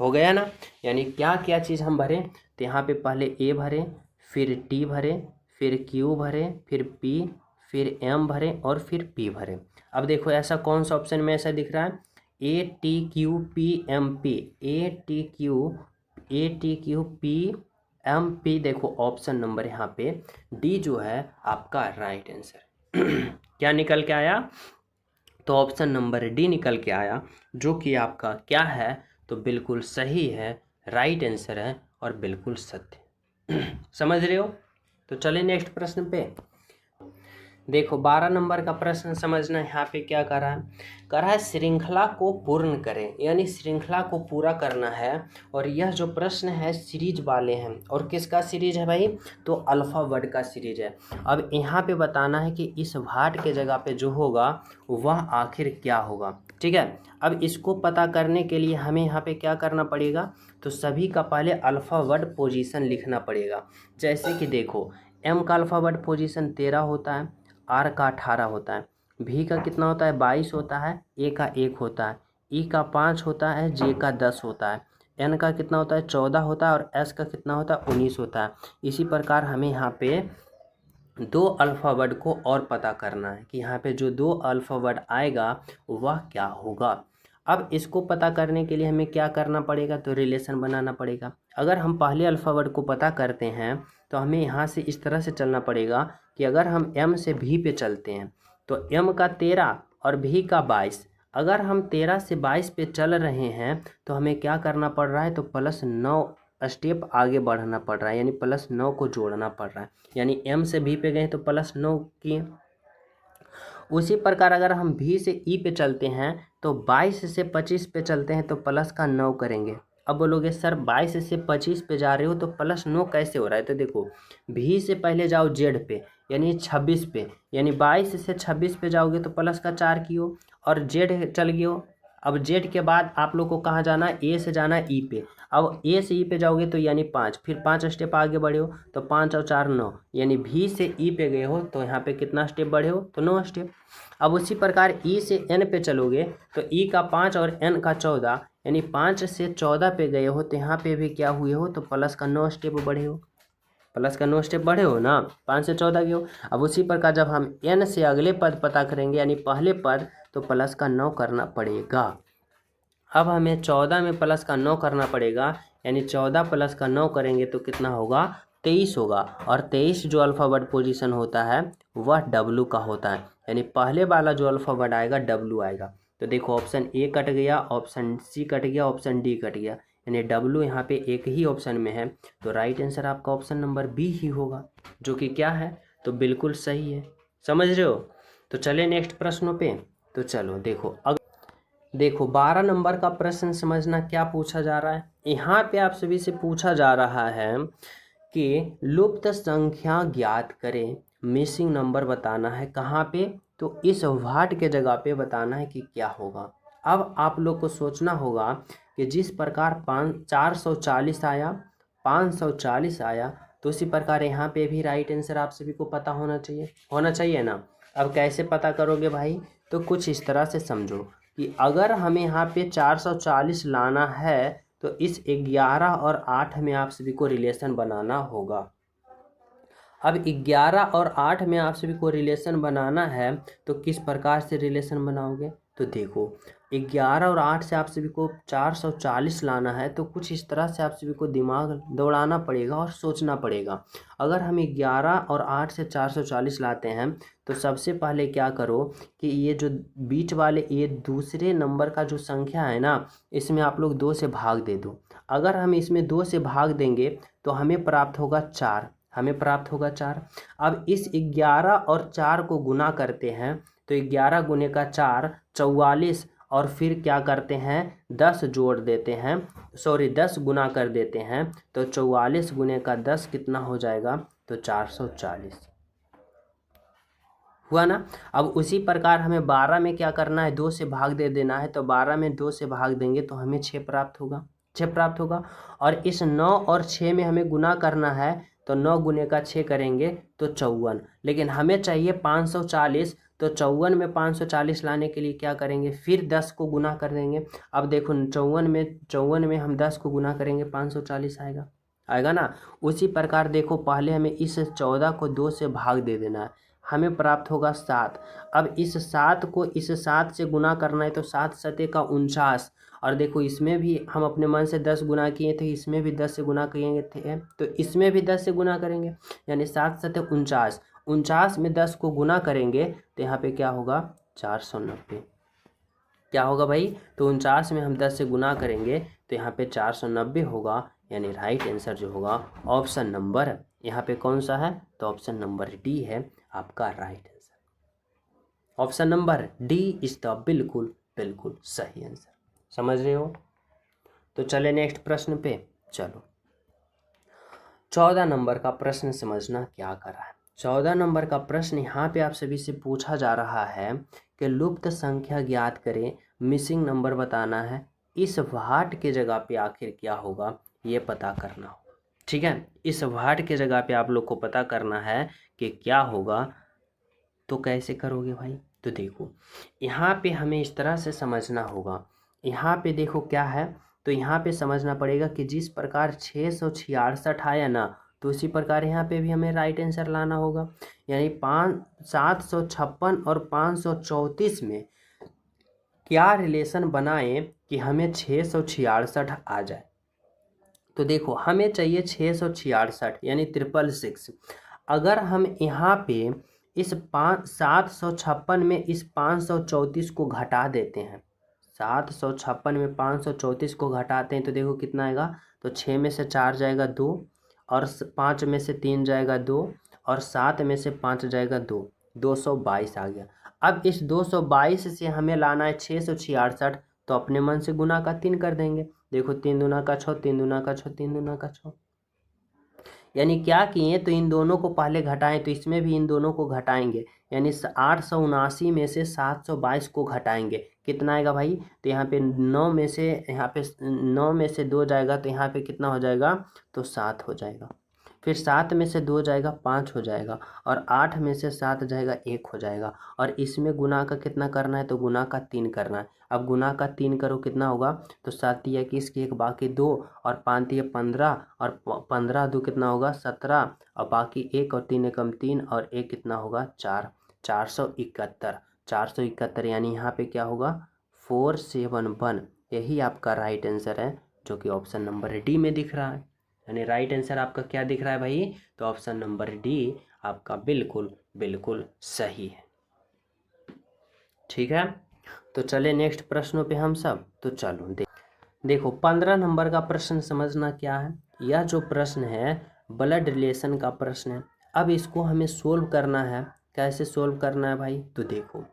गया ना। यानी क्या क्या चीज़ हम भरें? तो यहाँ पे पहले ए भरें, फिर टी भरें, फिर क्यू भरें, फिर पी, फिर एम भरें, और फिर पी भरें। अब देखो ऐसा कौन सा ऑप्शन में ऐसा दिख रहा है? ATQPMP, ATQPMP। देखो ऑप्शन नंबर यहाँ पे डी जो है आपका राइट आंसर। क्या निकल के आया? तो ऑप्शन नंबर डी निकल के आया, जो कि आपका क्या है? तो बिल्कुल सही है, राइट आंसर है और बिल्कुल सत्य। समझ रहे हो? तो चलिए नेक्स्ट प्रश्न पे। देखो 12 नंबर का प्रश्न समझना। यहाँ पे क्या कर रहा है? श्रृंखला को पूर्ण करें, यानी श्रृंखला को पूरा करना है। और यह जो प्रश्न है सीरीज वाले हैं। और किसका सीरीज है भाई? तो अल्फ़ा वर्ड का सीरीज है। अब यहाँ पे बताना है कि इस भाट के जगह पे जो होगा वह आखिर क्या होगा, ठीक है। अब इसको पता करने के लिए हमें यहाँ पे क्या करना पड़ेगा? तो सभी का पहले अल्फ़ा वर्ड पोजीशन लिखना पड़ेगा। जैसे कि देखो एम का अल्फ़ा वर्ड पोजीशन 13 होता है, आर का 18 होता है, भी का कितना होता है? 22 होता है, ए का 1 होता है, ई का 5 होता है, जे का 10 होता है, एन का कितना होता है? 14 होता है, और एस का कितना होता है? 19 होता है। इसी प्रकार हमें यहाँ पे 2 अल्फ़ा वर्ड को और पता करना है कि यहाँ पे जो 2 अल्फ़ा वर्ड आएगा वह क्या होगा। अब इसको पता करने के लिए हमें क्या करना पड़ेगा? तो रिलेशन बनाना पड़ेगा। अगर हम पहले अल्फ़ा वर्ड को पता करते हैं तो हमें यहाँ से इस तरह से चलना पड़ेगा कि अगर हम एम से भी पे चलते हैं तो एम का 13 और भी का 22, अगर हम 13 से 22 पे चल रहे हैं तो हमें क्या करना पड़ रहा है? तो +9 स्टेप आगे बढ़ना पड़ रहा है, यानी +9 को जोड़ना पड़ रहा है। यानी एम से भी पे गए तो +9 किए। उसी प्रकार अगर हम भी से ई पे चलते हैं तो 22 से 25 पे चलते हैं तो +9 करेंगे। अब बोलोगे सर 22 से 25 पे जा रहे हो तो +9 कैसे हो रहा है? तो देखो भी से पहले जाओ जेड पे, यानी 26 पे, यानी 22 से 26 पे जाओगे तो +4 की हो, और जेड चल गए हो। अब जेड के बाद आप लोग को कहाँ जाना है? ए से जाना है ई पे। अब ए से ई पे जाओगे तो यानी 5, फिर 5 स्टेप आगे बढ़े हो तो 5 और 4 9, यानी भी से ई पे गए हो तो यहाँ पे कितना स्टेप बढ़े हो? तो 9 स्टेप। अब उसी प्रकार ई से एन पे चलोगे तो ई का 5 और एन का 14, यानी 5 से 14 पे गए हो तो यहाँ पे भी क्या हुए हो? तो +9 स्टेप बढ़े हो। +9 स्टेप बढ़े हो ना, 5 से 14 गए हो। अब उसी प्रकार जब हम एन से अगले पद पता करेंगे यानी पहले पद, तो +9 करना पड़ेगा। अब हमें 14 में प्लस का 9 करना पड़ेगा, यानी 14 प्लस का 9 करेंगे तो कितना होगा, 23 होगा। और 23 जो अल्फ़ाबेट पोजीशन होता है वह डब्लू का होता है, यानी पहले वाला जो अल्फ़ाबेट आएगा डब्लू आएगा। तो देखो ऑप्शन ए कट गया, ऑप्शन सी कट गया, ऑप्शन डी कट गया, यानी डब्लू यहाँ पे एक ही ऑप्शन में है। तो राइट आंसर आपका ऑप्शन नंबर बी ही होगा, जो कि क्या है, तो बिल्कुल सही है। समझ रहे हो। तो चले नेक्स्ट प्रश्नों पे। तो चलो देखो 12 नंबर का प्रश्न समझना क्या पूछा जा रहा है। यहाँ पे आप सभी से पूछा जा रहा है कि लुप्त संख्या ज्ञात करें, मिसिंग नंबर बताना है कहाँ पे, तो इस व्हाट के जगह पे बताना है कि क्या होगा। अब आप लोग को सोचना होगा कि जिस प्रकार 440 आया, 540 आया, तो उसी प्रकार यहाँ पे भी राइट आंसर आप सभी को पता होना चाहिए ना। अब कैसे पता करोगे भाई, तो कुछ इस तरह से समझो कि अगर हमें यहाँ पे 440 लाना है तो इस 11 और 8 में आप सभी को रिलेशन बनाना होगा। अब 11 और 8 में आप सभी को रिलेशन बनाना है, तो किस प्रकार से रिलेशन बनाओगे, तो देखो 11 और 8 से आप सभी को 440 लाना है, तो कुछ इस तरह से आप सभी को दिमाग दौड़ाना पड़ेगा और सोचना पड़ेगा। अगर हम 11 और 8 से 440 लाते हैं तो सबसे पहले क्या करो कि ये जो बीच वाले ये दूसरे नंबर का जो संख्या है ना, इसमें आप लोग 2 से भाग दे दो। अगर हम इसमें 2 से भाग देंगे तो हमें प्राप्त होगा 4, हमें प्राप्त होगा 4। अब इस 11 और 4 को गुना करते हैं, तो 11 गुने का 4 44, और फिर क्या करते हैं 10 जोड़ देते हैं, 10 गुना कर देते हैं, तो 44 गुने का 10 कितना हो जाएगा, तो 440 हुआ ना। अब उसी प्रकार हमें 12 में क्या करना है, 2 से भाग दे देना है, तो 12 में 2 से भाग देंगे तो हमें 6 प्राप्त होगा, 6 प्राप्त होगा। और इस 9 और 6 में हमें गुना करना है, तो 9 गुने का 6 करेंगे तो 54, लेकिन हमें चाहिए 540, तो 54 में 540 लाने के लिए क्या करेंगे, फिर 10 को गुना कर देंगे। अब देखो 54 में हम 10 को गुना करेंगे 540 आएगा ना। उसी प्रकार देखो पहले हमें इस 14 को 2 से भाग दे देना है, हमें प्राप्त होगा 7। अब इस 7 को इस 7 से गुना करना है, तो 7 सते का 49, और देखो इसमें भी हम अपने मन से 10 गुना किए थे, इसमें भी 10 से गुना किए थे, तो इसमें भी 10 से गुना करेंगे, यानी 7 सते 49, 49 में 10 को गुना करेंगे तो यहाँ पे क्या होगा 490। क्या होगा भाई, तो 49 में हम 10 से गुना करेंगे तो यहाँ पे 490 होगा, यानी राइट आंसर जो होगा ऑप्शन नंबर यहाँ पे कौन सा है, तो ऑप्शन नंबर डी है आपका right answer. Option number D is the बिल्कुल सही आंसर। समझ रहे हो। तो चले नेक्स्ट प्रश्न पे। चलो 14 नंबर का प्रश्न समझना क्या कर रहा है। 14 नंबर का प्रश्न यहाँ पे आप सभी से पूछा जा रहा है कि लुप्त संख्या ज्ञात करें, मिसिंग नंबर बताना है, इस व्हाट के जगह पे आखिर क्या होगा ये पता करना होगा। ठीक है, इस व्हाट के जगह पे आप लोग को पता करना है कि क्या होगा। तो कैसे करोगे भाई, तो देखो यहाँ पे हमें इस तरह से समझना होगा। यहाँ पे देखो क्या है, तो यहाँ पे समझना पड़ेगा कि जिस प्रकार 666 आया ना, तो उसी प्रकार यहाँ पे भी हमें राइट आंसर लाना होगा। यानी 756 और 534 में क्या रिलेशन बनाएं कि हमें 666 आ जाए। तो देखो हमें चाहिए 666 यानी 666। अगर हम यहाँ पे इस 756 में इस 534 को घटा देते हैं, 756 में 534 को घटाते हैं तो देखो कितना आएगा, तो 6 में से 4 जाएगा 2, और 5 में से 3 जाएगा 2, और 7 में से 5 जाएगा 2, 222 आ गया। अब इस 222 से हमें लाना है 666, तो अपने मन से गुना का 3 कर देंगे। देखो 3 दूना का 6, 3 दूना का 6, 3 दूना का 6, यानी क्या किए, तो इन दोनों को पहले घटाएं, तो इसमें भी इन दोनों को घटाएंगे, यानी 879 में से 722 को घटाएंगे, कितना आएगा भाई, तो यहाँ पे 9 में से 2 जाएगा, तो यहाँ पे कितना हो जाएगा, तो 7 हो जाएगा। फिर 7 में से 2 जाएगा 5 हो जाएगा, और 8 में से 7 जाएगा 1 हो जाएगा, और इसमें गुना का कितना करना है, तो गुना का 3 करना है। अब गुना का 3 करो कितना होगा, तो 7 तिया 21 की 1 बाकी 2, और 5 तिया 15, और 15 2 कितना होगा 17, और बाकी 1 और 3 एकम 3, और 1 कितना होगा 4, 471, 471, यानी यहाँ पे क्या होगा 471, यही आपका राइट आंसर है, जो कि ऑप्शन नंबर डी में दिख रहा है। यानी राइट आंसर आपका क्या दिख रहा है भाई? तो ऑप्शन नंबर डी आपका बिल्कुल बिल्कुल सही है। ठीक है, तो चले नेक्स्ट प्रश्नों पे हम सब। तो चलो देखो 15 नंबर का प्रश्न समझना क्या है। यह जो प्रश्न है ब्लड रिलेशन का प्रश्न है। अब इसको हमें सोल्व करना है। कैसे सोल्व करना है भाई? तो देखो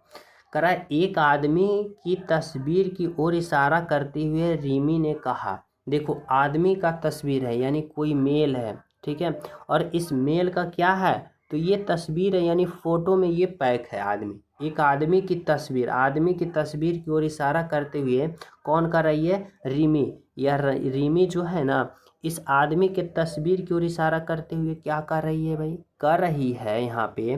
करा, एक आदमी की तस्वीर की ओर इशारा करते हुए रीमी ने कहा। देखो आदमी का तस्वीर है, यानी कोई मेल है, ठीक है, और इस मेल का क्या है? तो ये तस्वीर है, यानी फोटो में ये पैक है आदमी। एक आदमी की तस्वीर की ओर इशारा करते हुए कौन कर रही है? रीमी। यह रीमी जो है ना, इस आदमी के तस्वीर की ओर इशारा करते हुए क्या कर रही है भाई? कर रही है यहाँ पे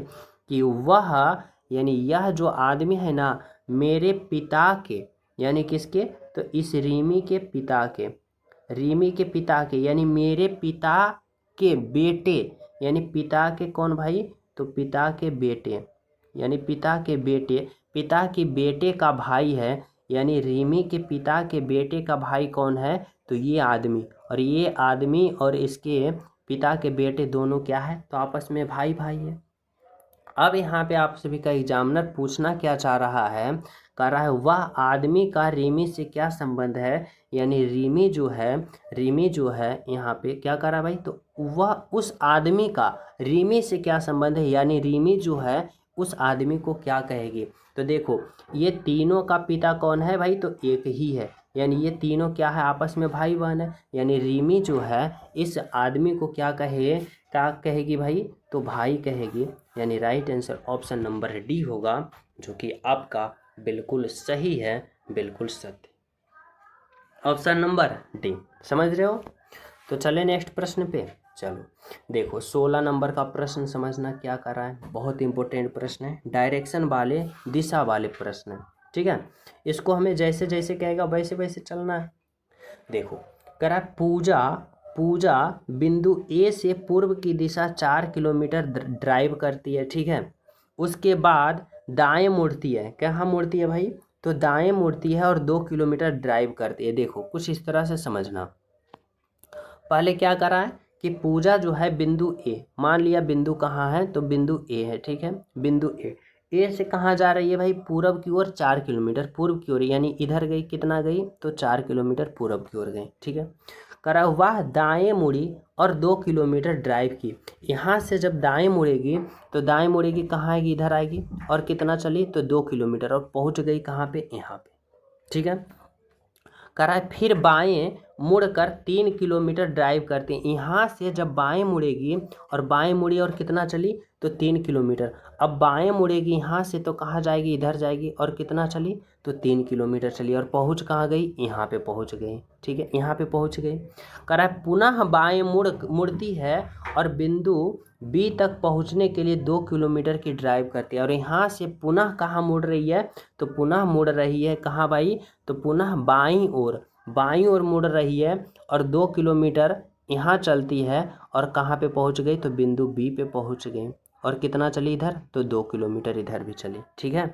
कि वह, यानी यह जो आदमी है ना, मेरे पिता के, यानी किसके? तो इस रीमी के पिता के, यानी मेरे पिता के बेटे, यानी पिता के कौन भाई? तो पिता के बेटे, यानी पिता के बेटे का भाई है। यानी रीमी के पिता के बेटे का भाई कौन है? तो ये आदमी। और ये आदमी और इसके पिता के बेटे दोनों क्या है? तो आपस में भाई भाई है। अब यहाँ पे आप सभी का एग्जामिनर पूछना क्या चाह रहा है? कह रहा है वह आदमी का रीमी से क्या संबंध है। यानी रीमी जो है यहाँ पे क्या कर रहा है भाई? तो वह उस आदमी का रीमी से क्या संबंध है, यानी रीमी जो है उस आदमी को क्या कहेगी। तो देखो ये तीनों का पिता कौन है भाई? तो एक ही है। यानी ये तीनों क्या है? आपस में भाई बहन है। यानी रीमी जो है इस आदमी को क्या कहेगी भाई? तो भाई कहेगी। यानी right answer option number D होगा, जो कि आपका बिल्कुल सही है, बिल्कुल सत्य। ऑप्शन नंबर डी, समझ रहे हो? तो चले नेक्स्ट प्रश्न पे। चलो देखो 16 नंबर का प्रश्न समझना क्या कर रहा है। बहुत इंपॉर्टेंट प्रश्न है, डायरेक्शन वाले, दिशा वाले प्रश्न है। ठीक है, इसको हमें जैसे जैसे कहेगा वैसे वैसे चलना है। देखो करा, पूजा बिंदु ए से पूर्व की दिशा 4 किलोमीटर ड्राइव करती है। ठीक है, उसके बाद दाएं मुड़ती है। कहाँ मुड़ती है भाई? तो दाएं मुड़ती है और 2 किलोमीटर ड्राइव करती है। देखो कुछ इस तरह से समझना। पहले क्या करा है कि पूजा जो है बिंदु ए, मान लिया बिंदु कहाँ है? तो बिंदु ए है। ठीक है, बिंदु ए से कहाँ जा रही है भाई? पूरब की ओर 4 किलोमीटर पूर्व की ओर, यानी इधर गई, कितना गई? तो 4 किलोमीटर पूरब की ओर गई। ठीक है, करा वह दाएं मुड़ी और 2 किलोमीटर ड्राइव की। यहाँ से जब दाएं मुड़ेगी तो दाएं मुड़ेगी कहाँ आएगी? इधर आएगी। और कितना चली? तो 2 किलोमीटर, और पहुँच गई कहाँ पे? यहाँ पे। ठीक है, करा फिर बाएं मुड़कर 3 किलोमीटर ड्राइव करते हैं। यहाँ से जब बाएं मुड़ेगी, और बाएं मुड़ी और कितना चली? तो 3 किलोमीटर। अब बाएं मुड़ेगी यहाँ से तो कहाँ जाएगी? इधर जाएगी। और कितना चली? तो 3 किलोमीटर चली, और पहुँच कहाँ गई? यहाँ पे पहुँच गई। ठीक है, यहाँ पे पहुँच गई। करा पुनः बाएं मुड़ती है और बिंदु बी तक पहुँचने के लिए 2 किलोमीटर की ड्राइव करती है। और यहाँ से पुनः कहाँ मुड़ रही है? तो पुनः मुड़ रही है कहाँ भाई? तो पुनः बाईं ओर मुड़ रही है, और 2 किलोमीटर यहाँ चलती है, और कहाँ पे पहुँच गई? तो बिंदु बी पे पहुँच गई। और कितना चली इधर? तो 2 किलोमीटर इधर भी चली। ठीक है,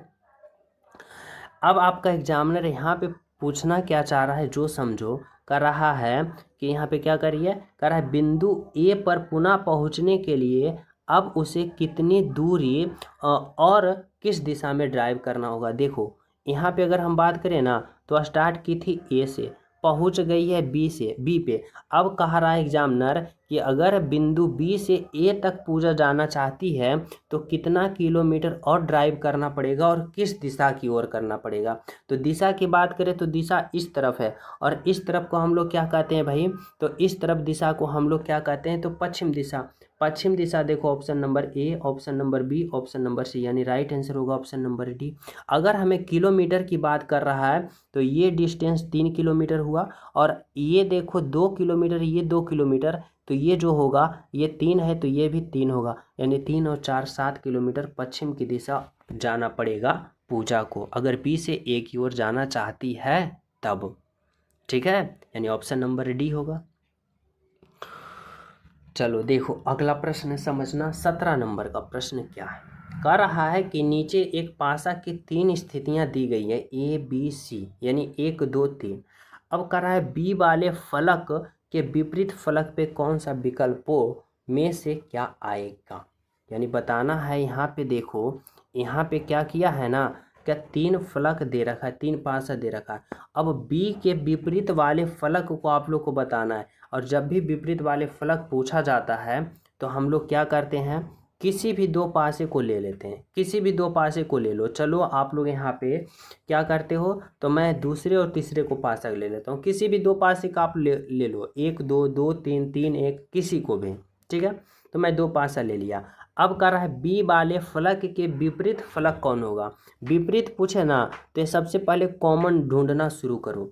अब आपका एग्जामिनर यहाँ पे पूछना क्या चाह रहा है, जो समझो। कर रहा है कि यहाँ पे क्या करिए, कर रहा है बिंदु ए पर पुनः पहुँचने के लिए अब उसे कितनी दूरी और किस दिशा में ड्राइव करना होगा। देखो यहाँ पे अगर हम बात करें ना, तो स्टार्ट की थी ए से, पहुँच गई है बी पे। अब कह रहा है एग्जामिनर कि अगर बिंदु बी से ए तक पूजा जाना चाहती है तो कितना किलोमीटर और ड्राइव करना पड़ेगा, और किस दिशा की ओर करना पड़ेगा। तो दिशा की बात करें तो दिशा इस तरफ है, और इस तरफ को हम लोग क्या कहते हैं भाई? तो इस तरफ दिशा को हम लोग क्या कहते हैं? तो पश्चिम दिशा। देखो option number A, option number B, option number C, यानी राइट आंसर होगा ऑप्शन नंबर डी। अगर हमें किलोमीटर की बात कर रहा है तो ये डिस्टेंस 3 किलोमीटर हुआ, और ये देखो 2 किलोमीटर, ये 2 किलोमीटर, तो ये जो होगा ये 3 है, तो ये भी 3 होगा। यानी 3 और 4 7 किलोमीटर पश्चिम की दिशा जाना पड़ेगा पूजा को, अगर बी से ए की ओर जाना चाहती है तब। ठीक है, यानी ऑप्शन नंबर डी होगा। चलो देखो अगला प्रश्न समझना, 17 नंबर का प्रश्न क्या है। कह रहा है कि नीचे एक पासा की 3 स्थितियां दी गई है ए बी सी, यानी 1 2 3। अब कह रहा है बी वाले फलक के विपरीत फलक पे कौन सा विकल्पों में से क्या आएगा, यानी बताना है। यहाँ पे देखो, यहाँ पे क्या किया है ना, क्या 3 फलक दे रखा है, 3 पासा दे रखा है। अब बी के विपरीत वाले फलक को आप लोग को बताना है, और जब भी विपरीत वाले फलक पूछा जाता है तो हम लोग क्या करते हैं, किसी भी 2 पासे को ले लेते हैं, किसी भी 2 पासे को ले लो। चलो आप लोग यहाँ पे क्या करते हो, तो मैं दूसरे और तीसरे को पासा ले लेता हूँ, किसी भी 2 पासे का आप ले लो, 1 2 2 3 3 1, किसी को भी, ठीक है। तो मैं 2 पासा ले लिया। अब कह रहा है बी वाले फलक के विपरीत फलक कौन होगा। विपरीत पूछे ना तो सबसे पहले कॉमन ढूंढना शुरू करो,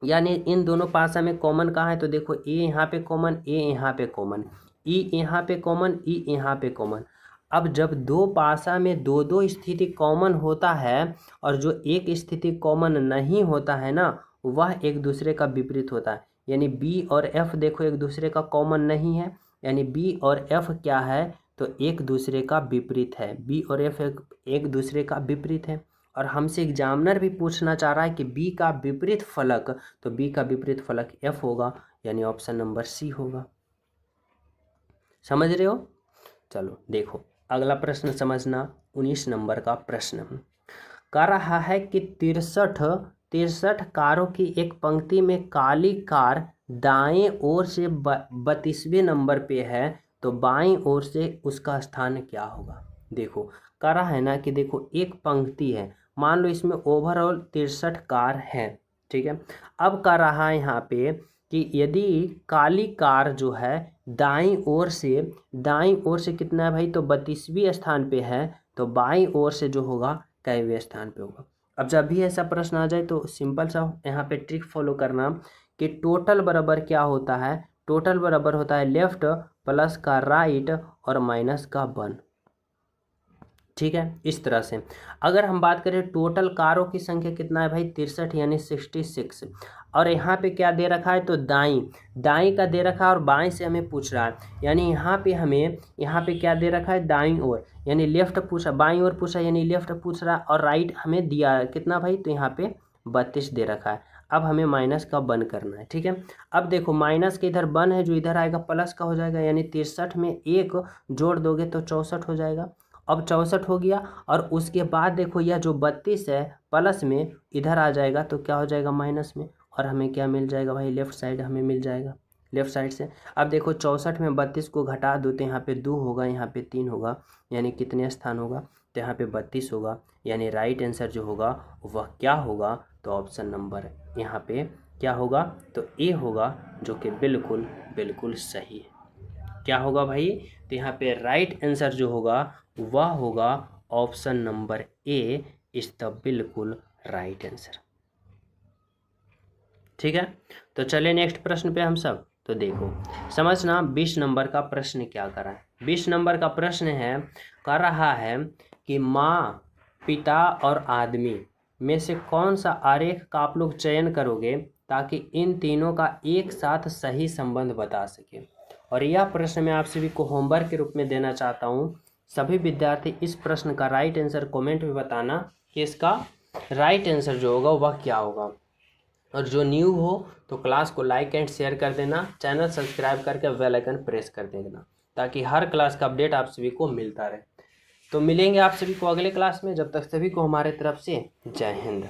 यानी इन दोनों पासा में कॉमन कहाँ है, तो देखो ए यहाँ पे कॉमन, ए यहाँ पे कॉमन, ई यहाँ पे कॉमन, ई यहाँ पे कॉमन। अब जब 2 पासा में 2 स्थिति कॉमन होता है और जो एक स्थिति कॉमन नहीं होता है ना, वह एक दूसरे का विपरीत होता है। यानी बी और एफ देखो एक दूसरे का कॉमन नहीं है, यानी बी और एफ क्या है, तो एक दूसरे का विपरीत है। बी और एफ एक दूसरे का विपरीत है। और हमसे एग्जामिनर भी पूछना चाह रहा है कि बी का विपरीत फलक, तो बी का विपरीत फलक एफ होगा, यानी ऑप्शन नंबर सी होगा। समझ रहे हो। चलो देखो अगला प्रश्न समझना, 19 नंबर का प्रश्न कह रहा है कि 63 कारों की एक पंक्ति में काली कार दाएं ओर से 32वें नंबर पे है, तो बाईं ओर से उसका स्थान क्या होगा। देखो कह रहा है ना कि देखो एक पंक्ति है, मान लो इसमें ओवरऑल 63 कार है, ठीक है। अब कह रहा है यहाँ पे कि यदि काली कार जो है दाईं ओर से कितना है भाई, तो 32वें स्थान पे है, तो बाईं ओर से जो होगा कैवें स्थान पे होगा। अब जब भी ऐसा प्रश्न आ जाए तो सिंपल सा यहाँ पे ट्रिक फॉलो करना कि टोटल बराबर क्या होता है, टोटल बराबर होता है लेफ्ट प्लस का राइट और माइनस का 1, ठीक है। इस तरह से अगर हम बात करें टोटल कारों की संख्या कितना है भाई 63, यानी 66। और यहाँ पे क्या दे रखा है, तो दाईं का दे रखा है और बाएं से हमें पूछ रहा है, यानी यहाँ पे हमें यहाँ पे क्या दे रखा है, दाईं ओर, यानी लेफ्ट पूछा, बाईं ओर पूछा यानी लेफ्ट पूछ रहा है, और राइट हमें दिया है कितना भाई, तो यहाँ पे 32 दे रखा है। अब हमें माइनस का 1 करना है, ठीक है। अब देखो माइनस के इधर 1 है, जो इधर आएगा प्लस का हो जाएगा, यानी 63 में 1 जोड़ दोगे तो 64 हो जाएगा। अब 64 हो गया, और उसके बाद देखो यह जो 32 है प्लस में इधर आ जाएगा तो क्या हो जाएगा माइनस में, और हमें क्या मिल जाएगा भाई, लेफ्ट साइड हमें मिल जाएगा, लेफ्ट साइड से। अब देखो 64 में 32 को घटा दो तो यहाँ पे 2 होगा, यहाँ पे 3 होगा, यानी कितने स्थान होगा, तो यहाँ पे 32 होगा, यानी राइट आंसर जो होगा वह क्या होगा, तो ऑप्शन नंबर यहाँ पे क्या होगा, तो ए होगा, जो कि बिल्कुल बिल्कुल सही है। क्या होगा भाई, तो यहाँ पे राइट आंसर जो होगा वह होगा option number A is the बिल्कुल राइट आंसर, ठीक है। तो चलिए नेक्स्ट प्रश्न पे हम सब, तो देखो समझना 20 नंबर का प्रश्न क्या कर रहा है। 20 नंबर का प्रश्न है, कर रहा है कि माँ, पिता और आदमी में से कौन सा आरेख का आप लोग चयन करोगे ताकि इन तीनों का एक साथ सही संबंध बता सके। और यह प्रश्न मैं आप सभी को होमवर्क के रूप में देना चाहता हूँ। सभी विद्यार्थी इस प्रश्न का राइट आंसर कमेंट में बताना कि इसका राइट आंसर जो होगा वह क्या होगा। और जो न्यू हो तो क्लास को लाइक एंड शेयर कर देना, चैनल सब्सक्राइब करके बेल आइकन प्रेस कर देना, ताकि हर क्लास का अपडेट आप सभी को मिलता रहे। तो मिलेंगे आप सभी को अगले क्लास में, जब तक सभी को हमारे तरफ से जय हिंद।